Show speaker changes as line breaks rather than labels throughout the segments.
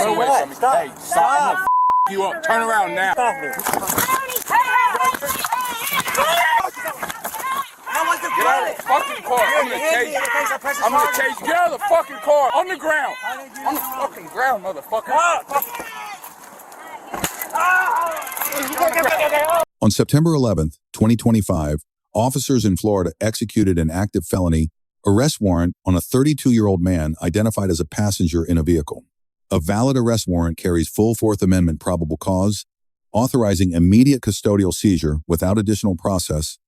Get away from me.
Stop.
Hey, stop. I'm gonna you up. Turn around now.
Stop me.
Get out of the fucking car. I'm gonna chase you. I'm gonna chase you. Get out of the fucking car. On the ground. On the fucking ground, motherfucker.
On September 11th, 2025, officers in Florida executed an active felony arrest warrant on a 32-year-old man identified as a passenger in a vehicle. A valid arrest warrant carries full Fourth Amendment probable cause, authorizing immediate custodial seizure without additional process.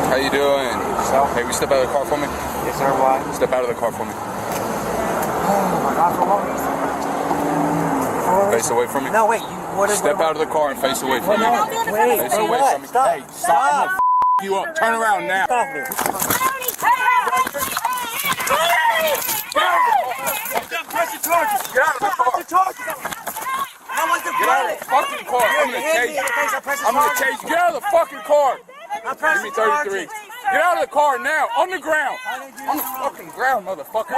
How you doing? Hey, we step out of the car for me?
Yes, sir. Why?
Step out of the car for me.
Oh my God, for what?
Face away from me.
No, wait.
Step out of the car and face away from me.
Wait.
Face away from me.
Stop.
Hey, stop. I'm gonna you up. Turn around now.
Stop me. Press the charges.
Get out of the car.
Get
out of the fucking car. I'm gonna chase you. I'm gonna chase you. Get out of the fucking car. Give me 33. Get out of the car now. On the ground. On the fucking ground, motherfucker.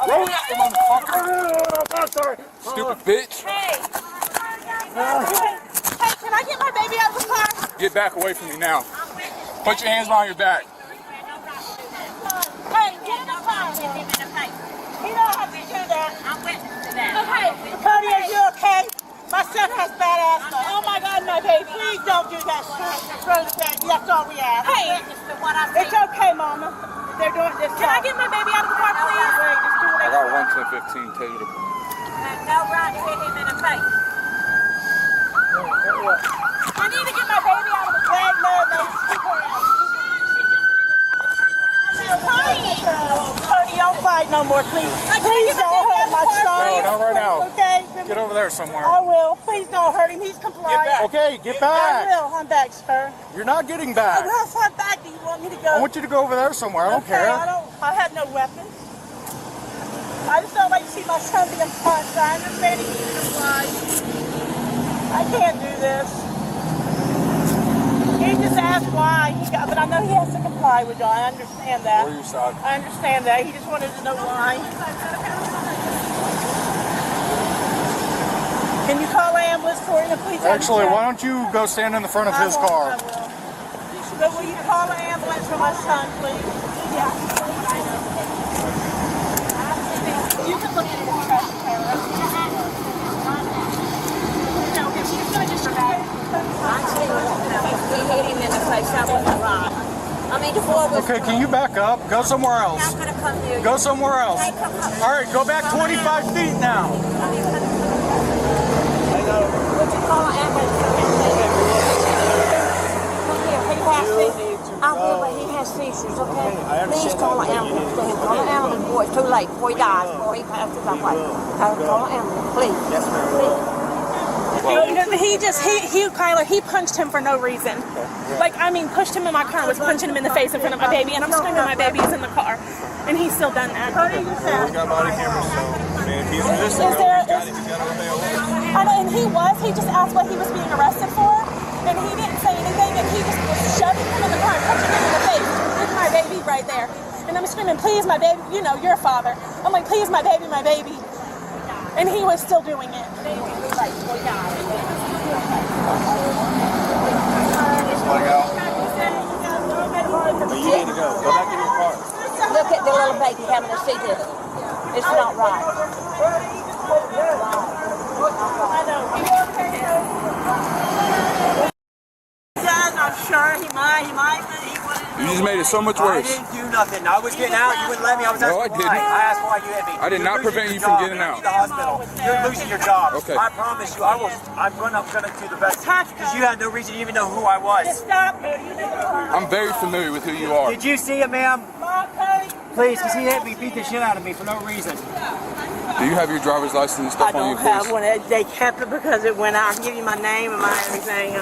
Roll out, motherfucker. Stupid bitch.
Hey, can I get my baby out of the car?
Get back away from me now. Put your hands behind your back.
Hey, get in the car. You don't have to do that. I'm witness to that. Okay, Cody, are you okay? My son has bad asthma. Oh my God, my baby, please don't do that. Throw the baby. That's all we ask. Hey, it's okay, Mama. They're doing this. Can I get my baby out of the car, please? Wait, just do what
I got 1 10 15 Taser.
No right to hit him in the face. I need to get my baby out of the bag. No, Cody, don't fight no more, please. Please don't hurt my son.
No, not right now.
Okay?
Get over there somewhere.
I will. Please don't hurt him. He's compliant.
Okay, get
I
back.
will. I'm back, sir.
You're not getting
Oh,
back.
how far back do you want me to go?
I want you to go over there somewhere. I don't care.
I have no weapons. I just don't like to see my son being punched. I understand he needs to fly. I can't do this. He just asked why he got, but I know he has to comply with y'all. I understand that.
Where are you, son?
I understand that. He just wanted to know why. Can you call an ambulance for him, please?
Actually, why don't you go stand in the front of his car?
I will. But will you call an ambulance for my son, please? Yeah. You can look at the traffic camera. No, if she's going to just back. He hit him in the face. That wasn't right. I mean, the floor was...
Okay, can you back up? Go somewhere else.
I'm going to come near you.
Go somewhere else. All right, go back 25 feet now.
Would you call an ambulance for him? Come here, he has seizures. I will, but he has seizures, okay? Please call an ambulance for him. Call an ambulance before it's too late, before he dies, before he passes away. Call an ambulance, please. Yes, ma'am.
Kyler, he punched him for no reason. Like, I mean, pushed him in my car and was punching him in the face in front of my baby, and I'm screaming my baby's in the car. And he's still done that.
We got body cameras, so, I mean, if he's resisting, he's got to obey orders.
I know, and he just asked what he was being arrested for, and he didn't say anything, and he just was shoving him in the car and punching him in the face with my baby right there. And I'm screaming, please, my baby, you know, you're a father. I'm like, please, my baby, my baby. And he was still doing it.
You need to go. Go back in your car.
Look at the little baby having a seizure. It's not right. I'm sure he might, but he wouldn't.
You just made it so much worse.
I didn't do nothing. I was getting out. You wouldn't let me. I was asking
No, I didn't.
I asked why you hit me.
I did not prevent you from getting out.
To the hospital. You're losing your job.
Okay.
I promise you. I'm gonna do the best. Because you had no reason to even know who I was.
Stop.
I'm very familiar with who you are.
Did you see it, ma'am? Please, because he hit me, beat the shit out of me for no reason.
Do you have your driver's license and
I
stuff on
don't
you,
have
please?
one. They kept it because it went out. I can give you my name and my everything.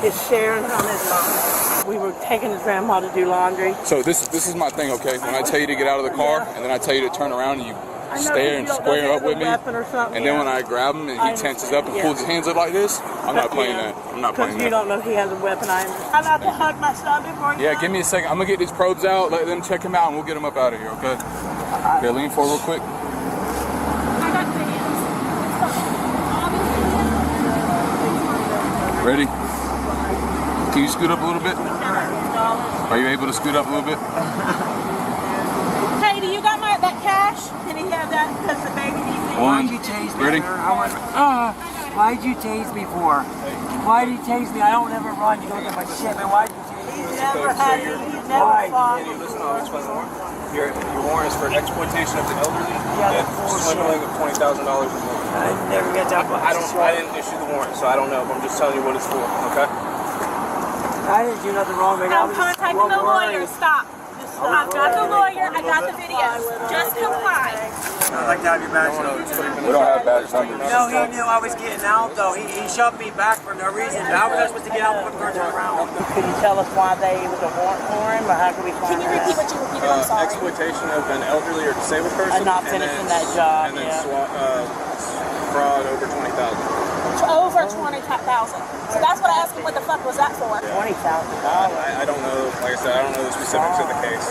It's Sharon on his mom. We were taking his grandma to do laundry.
So this is my thing, okay? When I tell you to get out of the car, and then I tell you to turn around, and you stare and square up with me, and then when I grab him and he tenses up and pulls his hands up like this, I'm not playing that. I'm not playing that.
You don't know he has a weapon. I'm not to hug my son before you.
Yeah, give me a second. I'm gonna get these probes out, let them check him out, and we'll get him up out of here, okay? Okay, lean forward real quick.
I got videos.
Ready? Can you scoot up a little bit? Are you able to scoot up a little bit?
Hey, do you got that cash?
Can he have that? Because the baby needs it.
One.
Why'd you tase me?
Ready?
Why'd you tase me for? Why'd you tase me? I don't ever run. You don't get my shit, man. Why'd you tase me?
He's never had it. He's never fought.
Listen, I'll explain the warrant. Your warrant is for exploitation of the elderly and swindling of $20,000 or more.
I never get that much.
I didn't issue the warrant, so I don't know. But I'm just telling you what it's for, okay?
I didn't do nothing wrong, man.
I'm contacting the lawyer. Stop. I've got the lawyer. I got the videos. Just comply.
I'd like to have your badge number.
We don't have badge numbers.
No, he knew I was getting out, though. He shoved me back for no reason. How was I supposed to get out before turning around?
Can you tell us why it was a warrant for him, or how can we find
Can you repeat what you repeated? I'm sorry.
Exploitation of an elderly or disabled person.
I'm not finishing that job,
And then
yeah.
fraud over 20,000.
Over 20,000. So that's what I asked him. What the fuck was that for?
$20,000.
I don't know. Like I said, I don't know the specifics of the case.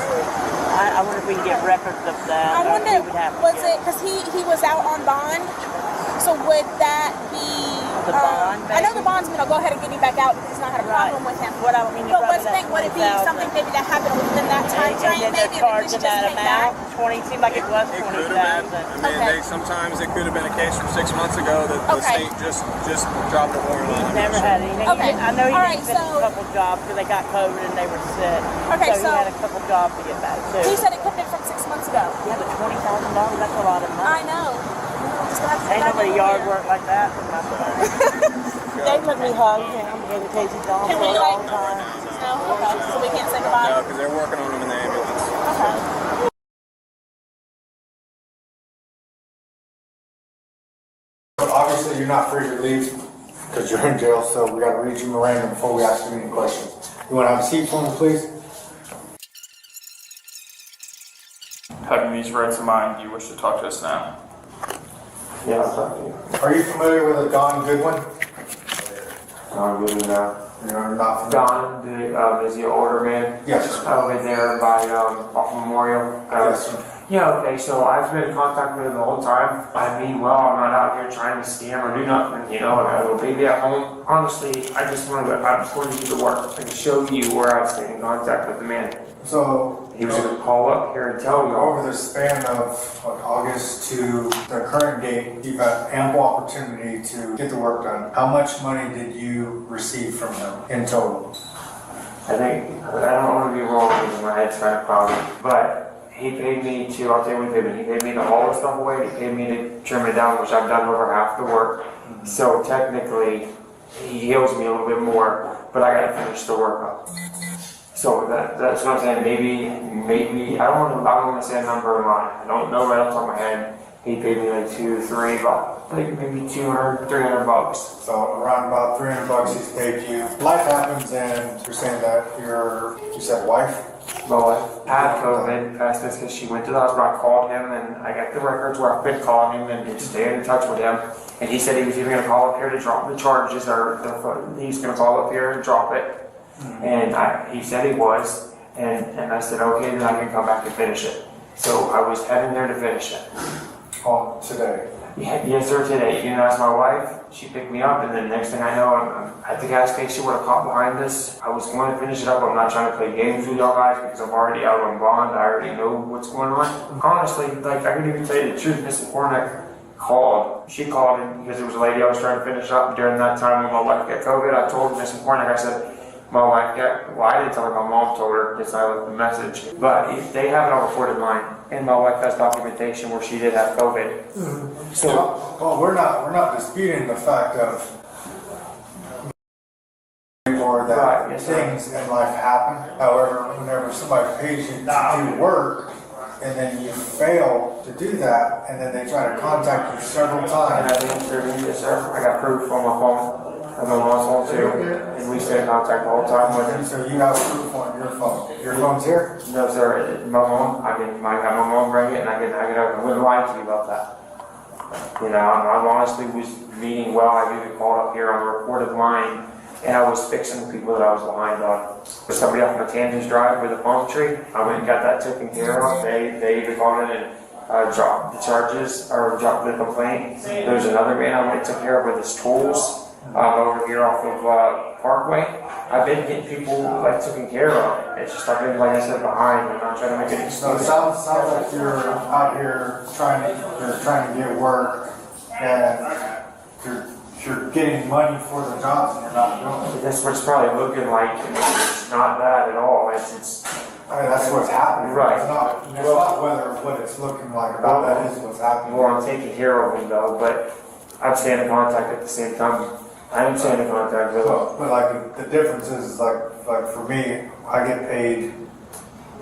I wonder if we can get records of that.
I wonder,
We would have to
was
get
it because he was out on bond? So would that be?
The bond,
I know
maybe?
the bondsman will go ahead and get him back out because he's not had a problem with him.
What I mean,
But was it would it be something maybe that happened within that time frame?
And then
Maybe
they're
and
charging
just
that
came back?
amount. 20 seemed like it was
It could have
20,000.
been. I mean,
Okay.
sometimes it could have been a case from 6 months ago that the
Okay.
state just dropped the warrant on.
Never had anything.
Okay.
I know he
All
didn't
right,
finish
so-
a couple jobs because they got COVID and they were sick.
Okay,
so he
so-
had a couple jobs to get back to.
He said it could have been from 6 months ago.
Yeah, but $20,000, that's a lot of money.
I know. Just gonna have to
Ain't
get back
nobody
in
yard
here.
work like that. They let me hug him. Getting Casey Dawn
Can
for
we
a
like?
long time.
No. Okay. So we can't say goodbye.
No, because they're working on them in the ambulance.
Okay.
Obviously, you're not free to leave because you're in jail, so we got to read you Miranda before we ask you any questions. You want to have a seat for me, please?
Having these rights in mind, do you wish to talk to us now?
Yeah, I'll talk to you.
Are you familiar with a Don Goodwin?
Don Goodwin now.
You're not familiar?
Don, is the older man?
Yes.
Over there by off Memorial.
Yes.
Yeah, okay, so I've been in contact with him the whole time. I mean, well, I'm not out here trying to scam or do nothing, you know, I got a little baby at home. Honestly, I just wanted to do the work and show you where I stayed in contact with the man.
So,
He was going to call up here and tell you.
over the span of August to the current date, you've had ample opportunity to get the work done. How much money did you receive from him in total?
I think, I don't want to be wrong because my head's kind of cloudy, but he paid me to, I'll tell you what he paid me. He paid me to haul the stuff away, he paid me to trim it down, which I've done over half the work. So technically, he owes me a little bit more, but I gotta finish the work up. So that's what I'm saying, maybe, I don't want to say a number in mind. I don't know right off the top of my head. He paid me like maybe 200, 300 bucks.
So around about $300 he's paid you. Life happens and you're saying that you said wife?
My wife had COVID, passed this because she went to the hospital. I called him and I got the records where I've been calling him and staying in touch with him. And he said he was even going to call up here to drop the charges, or he's going to call up here and drop it. And he said he was. And I said, okay, then I can come back and finish it. So I was heading there to finish it.
On today.
Yes, sir, today. You can ask my wife. She picked me up, and then next thing I know, I'm at the gas station with a cop behind us. I was going to finish it up. I'm not trying to play games with y'all guys because I'm already out on bond. I already know what's going on. Honestly, like, I can even tell you the truth. Mrs. Hornick called. She called in because there was a lady I was trying to finish up during that time when my wife got COVID. I told Mrs. Hornick, I said, my wife got, well, I didn't tell her, my mom told her because I left the message. But they have it on recorded line, and my wife has documentation where she did have COVID. So,
well, we're not disputing the fact of or that
Right, yes, sir.
things in life happen. However, whenever somebody pays you to do work and then you fail to do that, and then they try to contact you several
and
times.
I answered, yes, sir. I got proof on my phone. And my mom's phone too. And we stay in contact all the time with him.
So you have proof on your phone? Your phone's here?
No, sir. My mom, I have my mom bring it, and I wouldn't lie to you about that. You know, I honestly was meaning well. I even called up here on the recorded line, and I was fixing the people that I was behind on. For somebody up on the Taser's drive with a palm tree, I went and got that taken care of. They even called in and dropped the charges, or dropped the complaint. There's another man I went and took care of with his tools over here off of Parkway. I've been getting people like taken care of. It's just I've been, like I said, behind. I'm not trying to make it
So it sounds like you're out here trying to get work, and you're getting money for the jobs and you're not doing it.
That's what it's probably looking like. It's not that at all. It's
I mean, that's what's happening.
Right.
It's not what it's looking like. About that is what's happening.
Well, I'm taking care of them though, but I'm staying in contact at the same time. I am staying in contact with them.
But like the difference is like for me, I get paid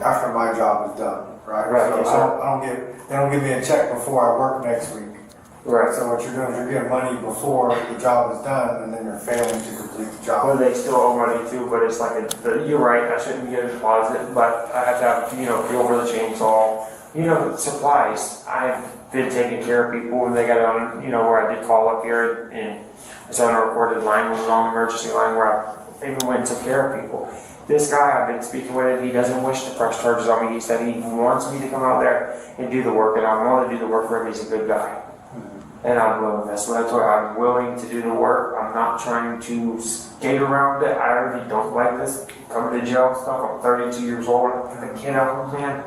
after my job is done, right?
Right.
So they don't give me a check before I work next week.
Right.
So what you're doing is you're getting money before the job is done, and then you're failing to complete the job.
Well, they still owe money too, but it's like you're right. I shouldn't get a deposit, but I have to have fuel for the chainsaw. Supplies. I've been taking care of people, and they got on where I did call up here and it's on a recorded line, was on an emergency line where I even went and took care of people. This guy I've been speaking with, he doesn't wish to press charges on me. He said he wants me to come out there and do the work, and I'm willing to do the work for him. He's a good guy. And I'm willing. That's what I told him. I'm willing to do the work. I'm not trying to skate around it. I already don't like this coming to jail stuff. I'm 32 years old. I'm a kid out of man.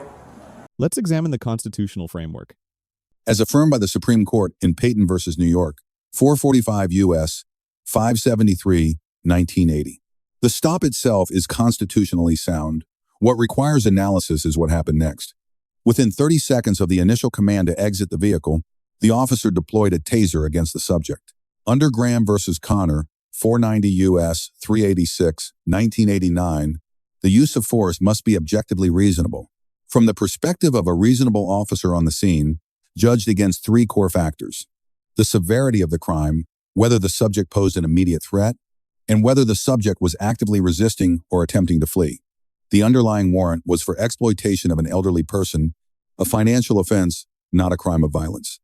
Let's examine the constitutional framework.
As affirmed by the Supreme Court in Payton v. New York, 445 U.S. 573, 1980. The stop itself is constitutionally sound. What requires analysis is what happened next. Within 30 seconds of the initial command to exit the vehicle, the officer deployed a taser against the subject. Under Graham v. Connor, 490 U.S. 386, 1989, the use of force must be objectively reasonable. From the perspective of a reasonable officer on the scene, judged against three core factors: the severity of the crime, whether the subject posed an immediate threat, and whether the subject was actively resisting or attempting to flee. The underlying warrant was for exploitation of an elderly person, a financial offense, not a crime of violence.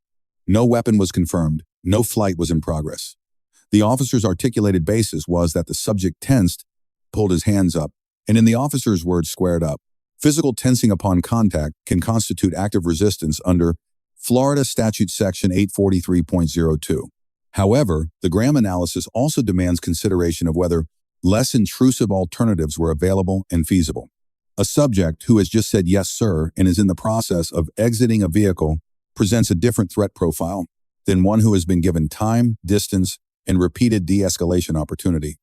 No weapon was confirmed, no flight was in progress. The officer's articulated basis was that the subject tensed, pulled his hands up, and in the officer's words, squared up. Physical tensing upon contact can constitute active resistance under Florida Statute Section 843.02. However, the Graham analysis also demands consideration of whether less intrusive alternatives were available and feasible. A subject who has just said yes, sir, and is in the process of exiting a vehicle presents a different threat profile than one who has been given time, distance, and repeated de-escalation opportunity.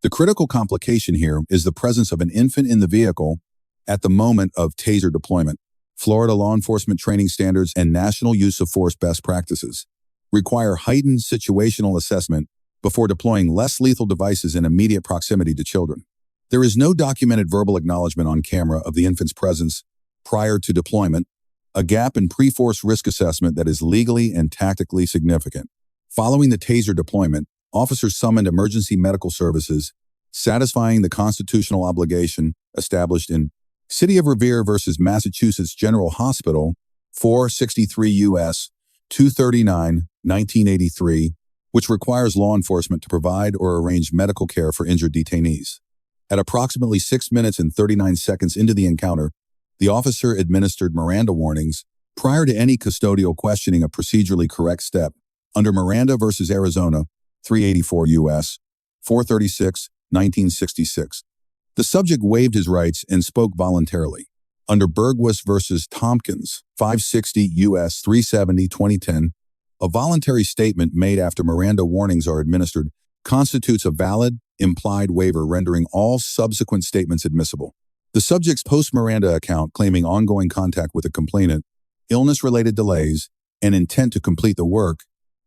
The critical complication here is the presence of an infant in the vehicle at the moment of taser deployment. Florida law enforcement training standards and national use of force best practices require heightened situational assessment before deploying less lethal devices in immediate proximity to children. There is no documented verbal acknowledgement on camera of the infant's presence prior to deployment, a gap in pre-force risk assessment that is legally and tactically significant. Following the taser deployment, officers summoned emergency medical services, satisfying the constitutional obligation established in City of Revere versus Massachusetts General Hospital, 463 U.S. 239, 1983, which requires law enforcement to provide or arrange medical care for injured detainees. At approximately 6 minutes and 39 seconds into the encounter, the officer administered Miranda warnings prior to any custodial questioning, a procedurally correct step. Under Miranda versus Arizona, 384 U.S. 436, 1966. The subject waived his rights and spoke voluntarily. Under Bergwis versus Tompkins, 560 U.S. 370, 2010, a voluntary statement made after Miranda warnings are administered constitutes a valid, implied waiver rendering all subsequent statements admissible. The subject's post-Miranda account claiming ongoing contact with a complainant, illness-related delays, and intent to complete the work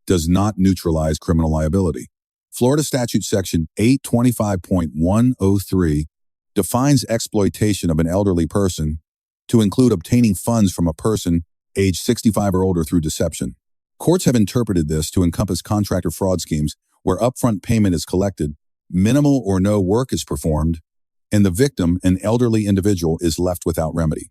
does not neutralize criminal liability. Florida Statute Section 825.103 defines exploitation of an elderly person to include obtaining funds from a person aged 65 or older through deception. Courts have interpreted this to encompass contractor fraud schemes where upfront payment is collected, minimal or no work is performed, and the victim, an elderly individual, is left without remedy.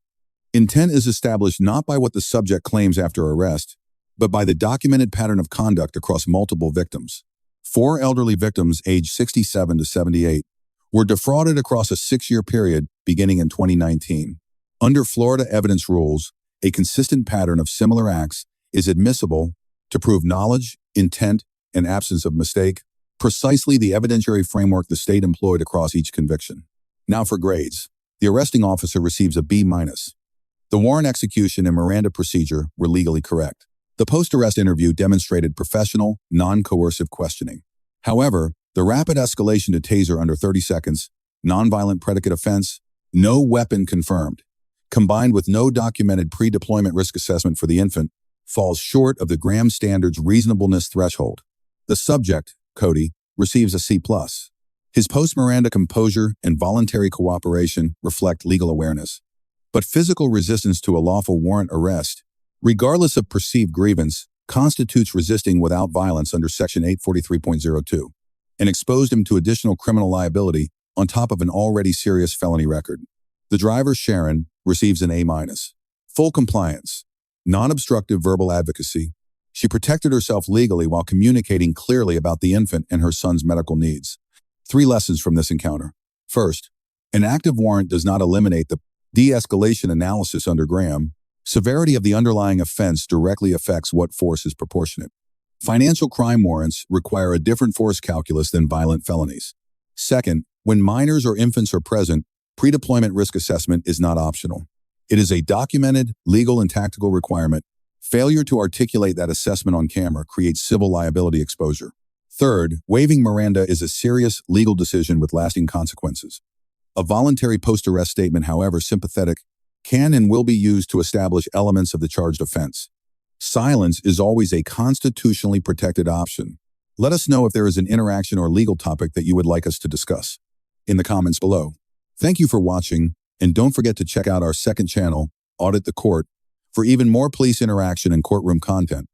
Intent is established not by what the subject claims after arrest, but by the documented pattern of conduct across multiple victims. 4 elderly victims aged 67 to 78 were defrauded across a 6-year period beginning in 2019. Under Florida evidence rules, a consistent pattern of similar acts is admissible to prove knowledge, intent, and absence of mistake, precisely the evidentiary framework the state employed across each conviction. Now for grades. The arresting officer receives a B-. The warrant execution and Miranda procedure were legally correct. The post-arrest interview demonstrated professional, non-coercive questioning. However, the rapid escalation to Taser under 30 seconds, nonviolent predicate offense, no weapon confirmed, combined with no documented pre-deployment risk assessment for the infant, falls short of the Graham standards reasonableness threshold. The subject, Cody, receives a C+. His post-Miranda composure and voluntary cooperation reflect legal awareness. But physical resistance to a lawful warrant arrest, regardless of perceived grievance, constitutes resisting without violence under Section 843.02 and exposed him to additional criminal liability on top of an already serious felony record. The driver, Sharon, receives an A-. Full compliance. Non-obstructive verbal advocacy. She protected herself legally while communicating clearly about the infant and her son's medical needs. 3 lessons from this encounter. First, an active warrant does not eliminate the de-escalation analysis under Graham. Severity of the underlying offense directly affects what force is proportionate. Financial crime warrants require a different force calculus than violent felonies. Second, when minors or infants are present, pre-deployment risk assessment is not optional. It is a documented, legal, and tactical requirement. Failure to articulate that assessment on camera creates civil liability exposure. Third, waiving Miranda is a serious legal decision with lasting consequences. A voluntary post-arrest statement, however sympathetic, can and will be used to establish elements of the charged offense. Silence is always a constitutionally protected option. Let us know if there is an interaction or legal topic that you would like us to discuss in the comments below. Thank you for watching, and don't forget to check out our second channel, Audit the Court, for even more police interaction and courtroom content.